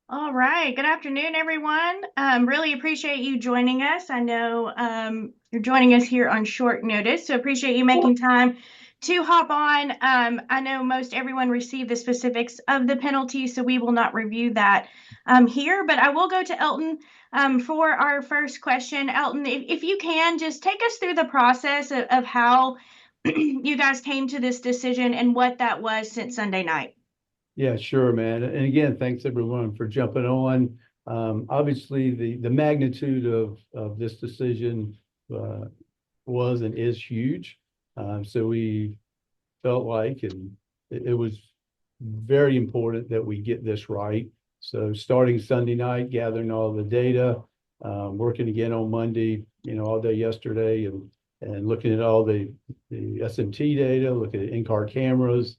All right. Good afternoon, everyone. Really appreciate you joining us. I know you're joining us here on short notice, so appreciate you making time to hop on. I know most everyone received the specifics of the penalty, so we will not review that here, but I will go to Elton for our first question. Elton, if you can, just take us through the process of how you guys came to this decision and what that was since Sunday night. Yeah, sure, man. And again, thanks everyone for jumping on. Obviously, the magnitude of this decision uh, was and is huge. So we felt like, and it was very important that we get this right. So starting Sunday night, gathering all the data, working again on Monday, all day yesterday, and looking at all the SMT data, looking at in-car cameras,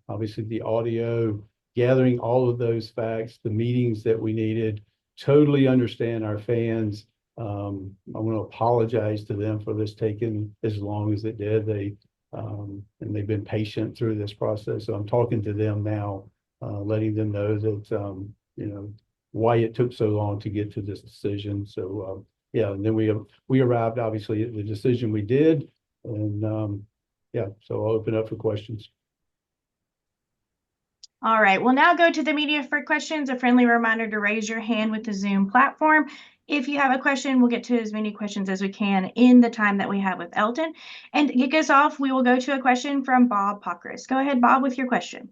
obviously the audio, gathering all of those facts, the meetings that we needed, totally understand our fans. I want to apologize to them for this taking as long as it did. And they've been patient through this process. So I'm talking to them now, letting them know that, why it took so long to get to this decision. So, yeah, and then we arrived obviously at the decision we did. And, yeah, so I'll open up for questions. All right, we'll now go to the media for questions. A friendly reminder to raise your hand with the Zoom platform. If you have a question, we'll get to as many questions as we can in the time that we have with Elton. And to kick us off, we will go to a question from Bob Pockris. Go ahead, Bob, with your question.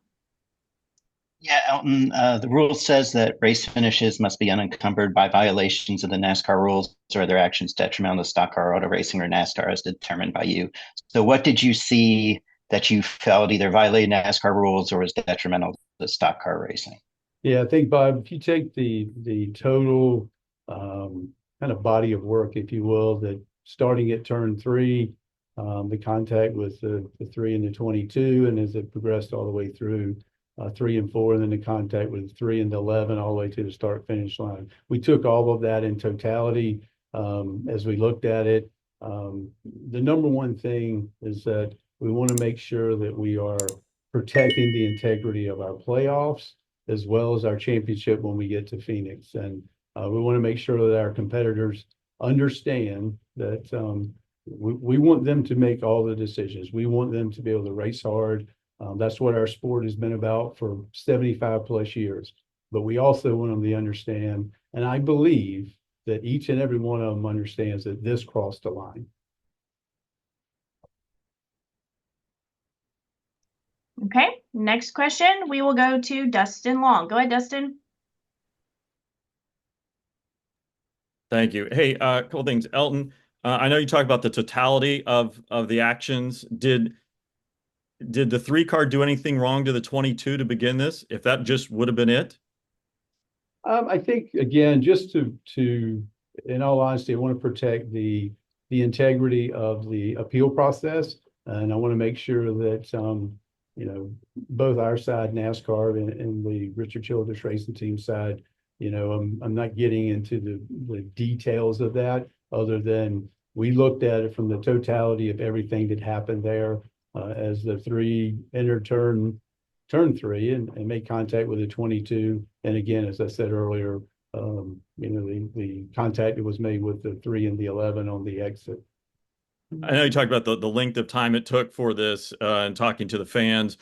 Yeah, Elton, the rule says that race finishes must be unencumbered by violations of the NASCAR rules or their actions detrimental to stock car auto racing or NASCAR as determined by you. So what did you see that you felt either violated NASCAR rules or was detrimental to stock car racing? Yeah, I think, Bob, if you take the total kind of body of work, if you will, that starting at turn three, the contact with the three and the 22, and as it progressed all the way through three and four, and then the contact with three and the 11, all the way to the start finish line. We took all of that in totality as we looked at it. The number one thing is that we want to make sure that we are protecting the integrity of our playoffs as well as our championship when we get to Phoenix. And we want to make sure that our competitors understand that we want them to make all the decisions. We want them to be able to race hard. That's what our sport has been about for 75 plus years. But we also want them to understand, and I believe that each and every one of them understands that this crossed the line. Okay, next question, we will go to Dustin Long. Go ahead, Dustin. Thank you. Hey, a couple things. Elton, I know you talked about the totality of the actions. Did the three car do anything wrong to the 22 to begin this? If that just would have been it? I think again, just in all honesty, I want to protect the integrity of the appeal process, and I want to make sure that both our side, NASCAR, and the Richard Childress Racing Team side, I'm not getting into the details of that, other than we looked at it from the totality of everything that happened there as the three entered turn three and made contact with the 22. And again, as I said earlier, the contact that was made with the three and the 11 on the exit. I know you talked about the length of time it took for this and talking to the fans.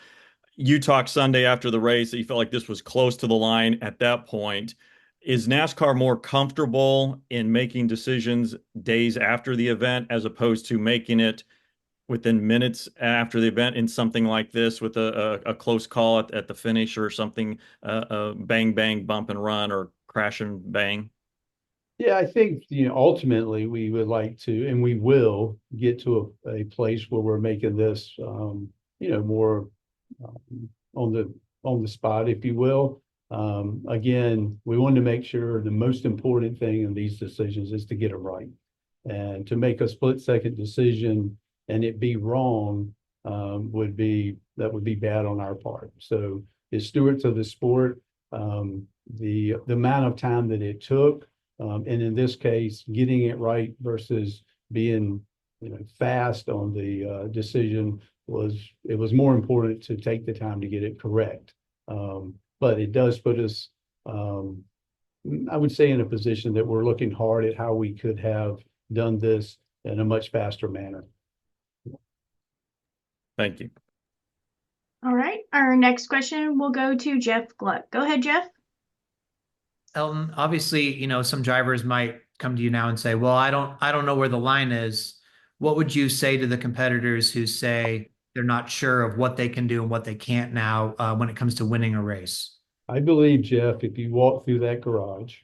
You talked Sunday after the race that you felt like this was close to the line at that point. Is NASCAR more comfortable in making decisions days after the event as opposed to making it within minutes after the event in something like this with a close call at the finish or something, bang, bang, bump and run or crash and bang? Yeah, I think ultimately we would like to, and we will get to a place where we're making this more on the spot, if you will. Again, we wanted to make sure the most important thing in these decisions is to get it right, and to make a split second decision and it be wrong would be bad on our part. So as stewards of the sport, the amount of time that it took. And in this case, getting it right versus being, fast on the decision it was more important to take the time to get it correct. But it does put us I would say in a position that we're looking hard at how we could have done this in a much faster manner. Thank you. All right. Our next question will go to Jeff Gluck. Go ahead, Jeff. Elton, obviously, some drivers might come to you now and say, well, I don't know where the line is. What would you say to the competitors who say they're not sure of what they can do and what they can't now when it comes to winning a race? I believe, Jeff, if you walk through that garage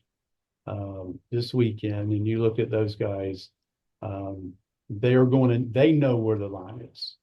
this weekend and you look at those guys, they know where the line is.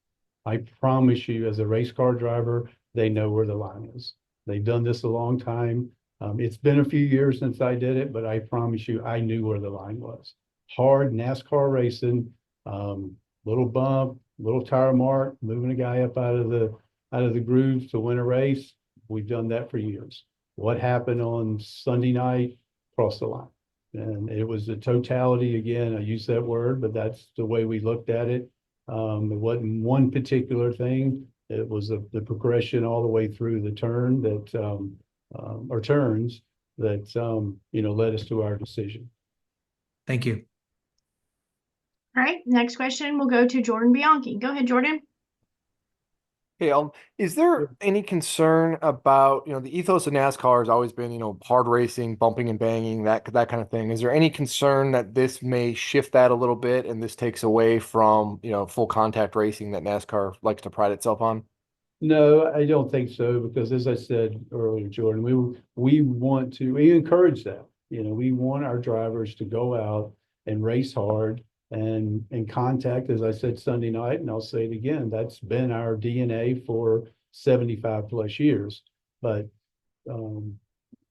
I promise you, as a race car driver, they know where the line is. They've done this a long time. It's been a few years since I did it, but I promise you, I knew where the line was. Hard NASCAR racing, little bump, little tire mark, moving a guy up out of the grooves to win a race. We've done that for years. What happened on Sunday night? Crossed the line. And it was the totality again. I use that word, but that's the way we looked at it. It wasn't one particular thing. It was the progression all the way through the turn that or turns that led us to our decision. Thank you. All right. Next question will go to Jordan Bianchi. Go ahead, Jordan. Hey, is there any concern about, the ethos of NASCAR has always been, hard racing, bumping and banging, that kind of thing. Is there any concern that this may shift that a little bit and this takes away from, full contact racing that NASCAR likes to pride itself on? No, I don't think so, because as I said earlier, Jordan, we encourage that. We want our drivers to go out and race hard and contact, as I said Sunday night, and I'll say it again, that's been our DNA for 75 plus years. But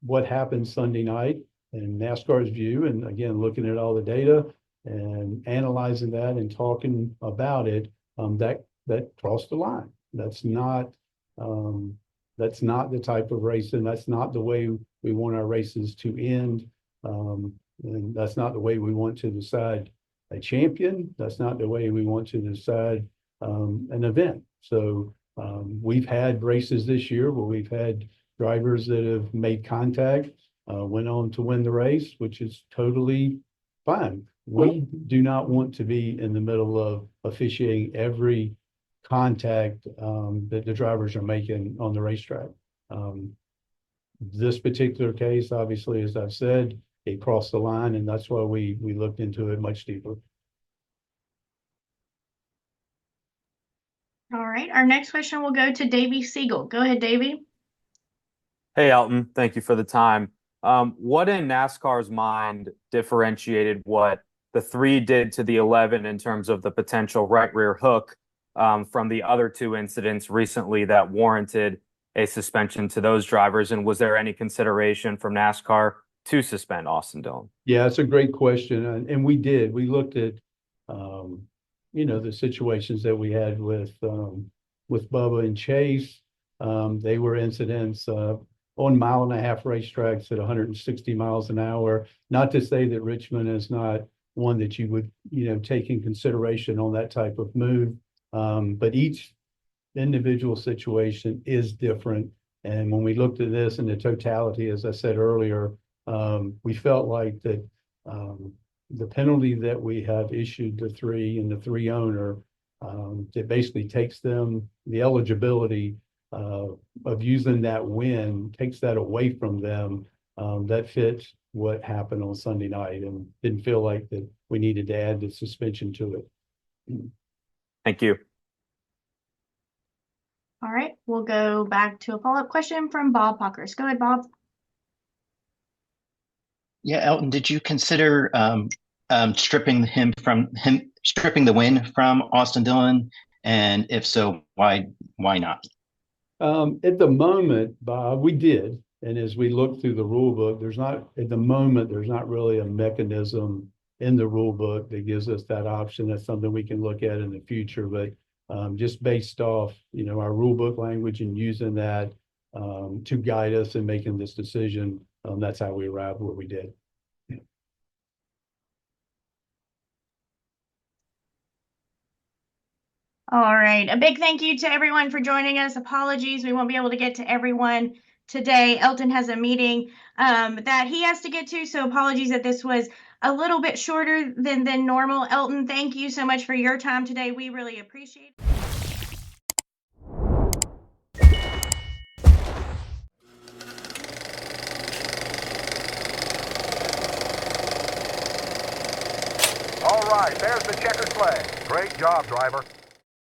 what happened Sunday night in NASCAR's view, and again, looking at all the data and analyzing that and talking about it, that crossed the line. That's not the type of racing. That's not the way we want our races to end. And that's not the way we want to decide a champion. That's not the way we want to decide an event. So we've had races this year where we've had drivers that have made contact, went on to win the race, which is totally fine. We do not want to be in the middle of officiating every contact that the drivers are making on the racetrack. This particular case, obviously, as I've said, it crossed the line, and that's why we looked into it much deeper. All right. Our next question will go to Davey Siegel. Go ahead, Davey. Hey, Elton. Thank you for the time. What in NASCAR's mind differentiated what the 3 did to the 11 in terms of the potential right rear hook from the other 2 incidents recently that warranted a suspension to those drivers? And was there any consideration from NASCAR to suspend Austin Dillon? Yeah, it's a great question. And we did. We looked at, the situations that we had with Bubba and Chase. They were incidents on 1.5-mile racetracks at 160 miles an hour. Not to say that Richmond is not one that you would, take in consideration on that type of move. But each individual situation is different. And when we looked at this in the totality, as I said earlier, we felt like that the penalty that we have issued the 3 and the 3 owner, it basically takes them the eligibility of using that win, takes that away from them. That fits what happened on Sunday night, and didn't feel like that we needed to add the suspension to it. Thank you. All right. We'll go back to a follow-up question from Bob Pockers. Go ahead, Bob. Yeah, Elton, did you consider stripping the win from Austin Dillon? And if so, why not? At the moment, Bob, we did. And as we look through the rule book, there's not really a mechanism in the rule book that gives us that option. That's something we can look at in the future. But just based off, our rule book language and using that to guide us in making this decision, that's how we arrived where we did. All right. A big thank you to everyone for joining us. Apologies, we won't be able to get to everyone today. Elton has a meeting that he has to get to, so apologies that this was a little bit shorter than normal. Elton, thank you so much for your time today. We really appreciate it. All right, there's the checkered flag. Great job, driver.